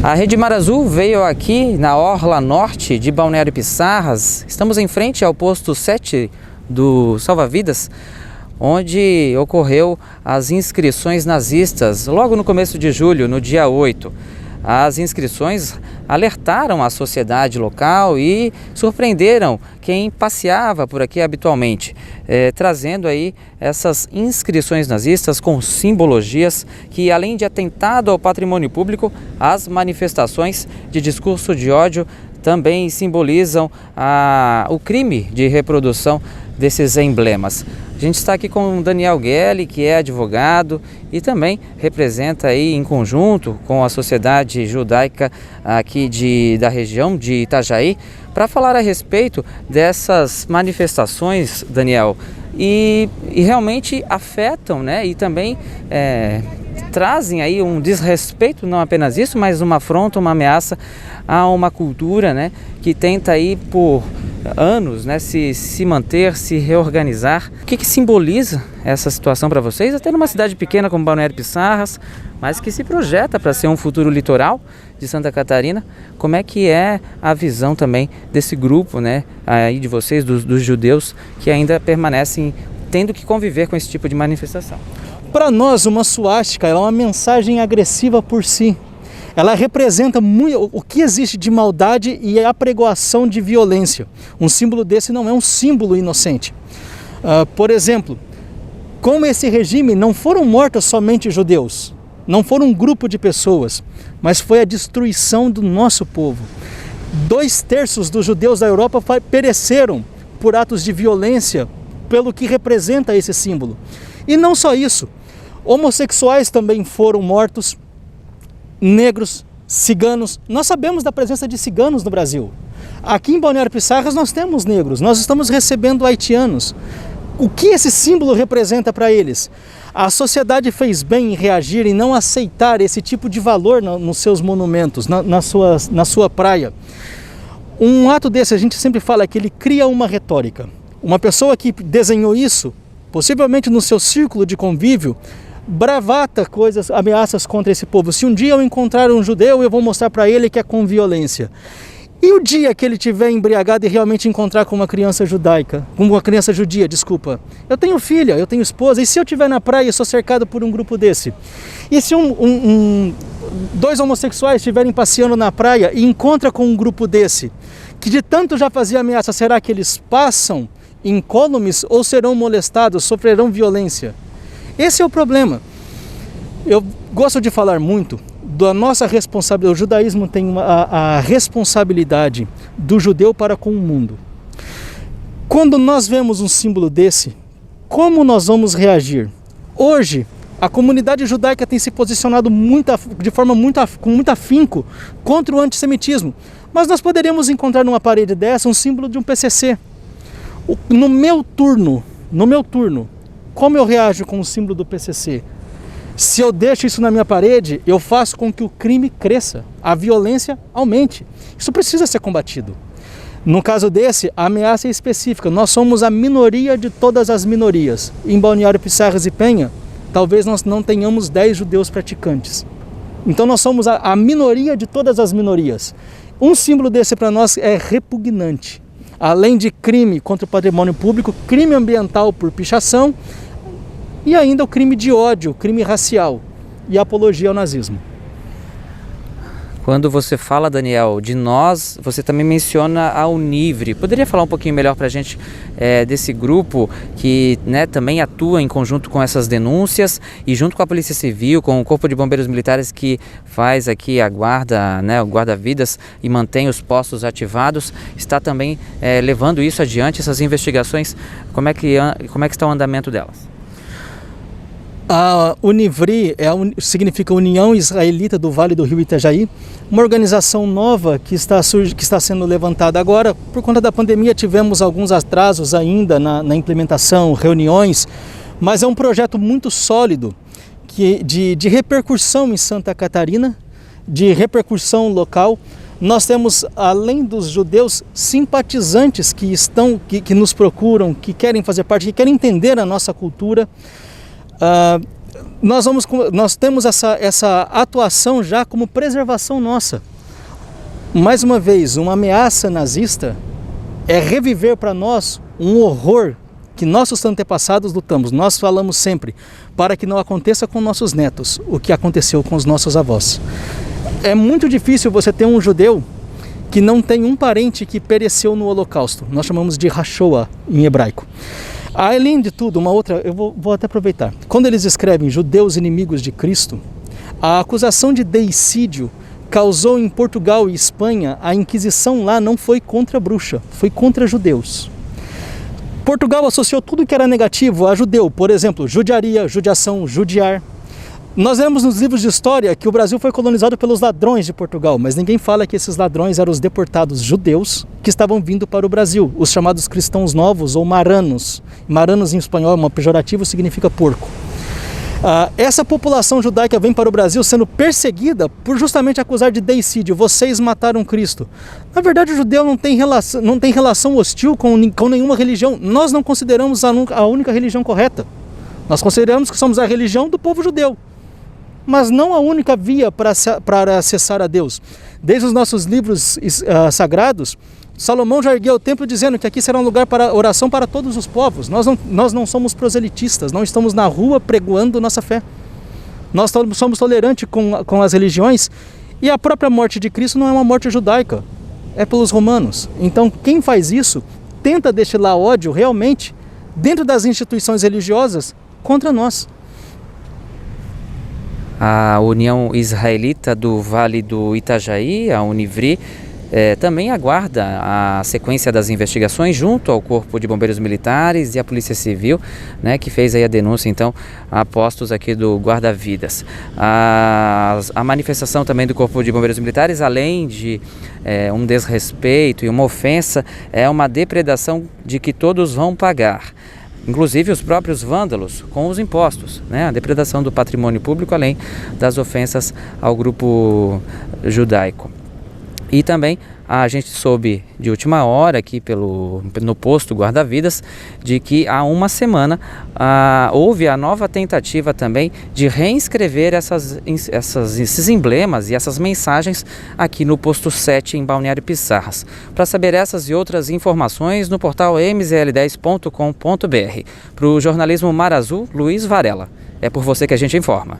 A Rede Mar Azul veio aqui na orla norte de Balneário Piçarras. Estamos em frente ao posto 7 do Salva-Vidas, onde ocorreu as inscrições nazistas logo no começo de julho, no dia 8. As inscrições alertaram a sociedade local e surpreenderam quem passeava por aqui habitualmente, trazendo aí essas inscrições nazistas com simbologias que, além de atentado ao patrimônio público, as manifestações de discurso de ódio também simbolizam o crime de reprodução desses emblemas. A gente está aqui com o Daniel Gelli, que é advogado e também representa aí em conjunto com a sociedade judaica aqui da região de Itajaí, para falar a respeito dessas manifestações, Daniel, e realmente afetam, né, e também trazem aí um desrespeito, não apenas isso, mas uma afronta, uma ameaça a uma cultura, né, que tenta aí por anos, né, se manter, se reorganizar. O que simboliza essa situação para vocês? Até numa cidade pequena como Balneário Piçarras, mas que se projeta para ser um futuro litoral de Santa Catarina. Como é que é a visão também desse grupo, né, aí de vocês, dos judeus, que ainda permanecem tendo que conviver com esse tipo de manifestação? Para nós, uma suástica é uma mensagem agressiva por si. Ela representa muito o que existe de maldade e a apregoação de violência. Um símbolo desse não é um símbolo inocente. Por exemplo, como esse regime não foram mortos somente judeus, não foram um grupo de pessoas, mas foi a destruição do nosso povo. 2/3 dos judeus da Europa pereceram por atos de violência, pelo que representa esse símbolo. E não só isso, homossexuais também foram mortos, negros, ciganos. Nós sabemos da presença de ciganos no Brasil. Aqui em Balneário Piçarras nós temos negros, nós estamos recebendo haitianos. O que esse símbolo representa para eles? A sociedade fez bem em reagir e não aceitar esse tipo de valor nos seus monumentos, na sua praia. Um ato desse, a gente sempre fala que ele cria uma retórica. Uma pessoa que desenhou isso, possivelmente no seu círculo de convívio, bravata coisas, ameaças contra esse povo. Se um dia eu encontrar um judeu, eu vou mostrar para ele que é com violência. E o dia que ele estiver embriagado e realmente encontrar com uma criança judaica, com uma criança judia, desculpa. Eu tenho filha, eu tenho esposa, e se eu estiver na praia e sou cercado por um grupo desse? E se dois homossexuais estiverem passeando na praia e encontram com um grupo desse, que de tanto já fazia ameaça, será que eles passam incólumes ou serão molestados, sofrerão violência? Esse é o problema. Eu gosto de falar muito da nossa responsabilidade. O judaísmo tem a responsabilidade do judeu para com o mundo. Quando nós vemos um símbolo desse, como nós vamos reagir? Hoje, a comunidade judaica tem se posicionado com muito afinco contra o antissemitismo. Mas nós poderíamos encontrar numa parede dessa um símbolo de um PCC. No meu turno, como eu reajo com o símbolo do PCC? Se eu deixo isso na minha parede, eu faço com que o crime cresça, a violência aumente. Isso precisa ser combatido. No caso desse, a ameaça é específica. Nós somos a minoria de todas as minorias. Em Balneário Piçarras e Penha, talvez nós não tenhamos 10 judeus praticantes. Então nós somos a minoria de todas as minorias. Um símbolo desse para nós é repugnante. Além de crime contra o patrimônio público, crime ambiental por pichação e ainda o crime de ódio, crime racial e apologia ao nazismo. Quando você fala, Daniel, de nós, você também menciona a Univre. Poderia falar um pouquinho melhor para a gente desse grupo que, né, também atua em conjunto com essas denúncias e junto com a Polícia Civil, com o Corpo de Bombeiros Militares que faz aqui a guarda, né, o guarda-vidas e mantém os postos ativados, está também levando isso adiante, essas investigações. Como é que está o andamento delas? A Univri significa União Israelita do Vale do Rio Itajaí, uma organização nova que está sendo levantada agora. Por conta da pandemia tivemos alguns atrasos ainda na implementação, reuniões, mas é um projeto muito sólido de repercussão em Santa Catarina, de repercussão local. Nós temos, além dos judeus, simpatizantes que nos procuram, que querem fazer parte, que querem entender a nossa cultura. nós temos essa atuação já como preservação nossa. Mais uma vez, uma ameaça nazista é reviver para nós um horror que nossos antepassados lutamos. Nós falamos sempre, para que não aconteça com nossos netos o que aconteceu com os nossos avós. É muito difícil você ter um judeu que não tem um parente que pereceu no Holocausto. Nós chamamos de Hashoah em hebraico. Além de tudo, uma outra, eu vou até aproveitar. Quando eles escrevem judeus inimigos de Cristo, a acusação de deicídio causou em Portugal e Espanha, a Inquisição lá não foi contra bruxa, foi contra judeus. Portugal associou tudo que era negativo a judeu, por exemplo, judiaria, judiação, judiar. Nós lemos nos livros de história que o Brasil foi colonizado pelos ladrões de Portugal, mas ninguém fala que esses ladrões eram os deportados judeus que estavam vindo para o Brasil, os chamados cristãos novos ou maranos. Maranos em espanhol, um pejorativo, significa porco. Essa população judaica vem para o Brasil sendo perseguida por justamente acusar de deicídio. Vocês mataram Cristo. Na verdade, o judeu não tem relação hostil com nenhuma religião. Nós não consideramos a única religião correta. Nós consideramos que somos a religião do povo judeu, mas não a única via para acessar a Deus. Desde os nossos livros sagrados, Salomão já ergueu o templo dizendo que aqui será um lugar para oração para todos os povos. Nós não somos proselitistas, não estamos na rua pregoando nossa fé. Nós somos tolerantes com as religiões, e a própria morte de Cristo não é uma morte judaica, é pelos romanos. Então quem faz isso tenta destilar ódio realmente dentro das instituições religiosas contra nós. A União Israelita do Vale do Itajaí, a Univri, também aguarda a sequência das investigações junto ao Corpo de Bombeiros Militares e à Polícia Civil, né, que fez aí a denúncia, então, a postos aqui do guarda-vidas. A manifestação também do Corpo de Bombeiros Militares, além de um desrespeito e uma ofensa, é uma depredação de que todos vão pagar. Inclusive os próprios vândalos com os impostos, né? A depredação do patrimônio público, além das ofensas ao grupo judaico. E também a gente soube de última hora aqui no posto guarda-vidas de que há uma semana houve a nova tentativa também de reinscrever esses emblemas e essas mensagens aqui no posto 7 em Balneário Pissarras. Para saber essas e outras informações no portal mzl10.com.br. Para o jornalismo Mar Azul, Luiz Varela. É por você que a gente informa.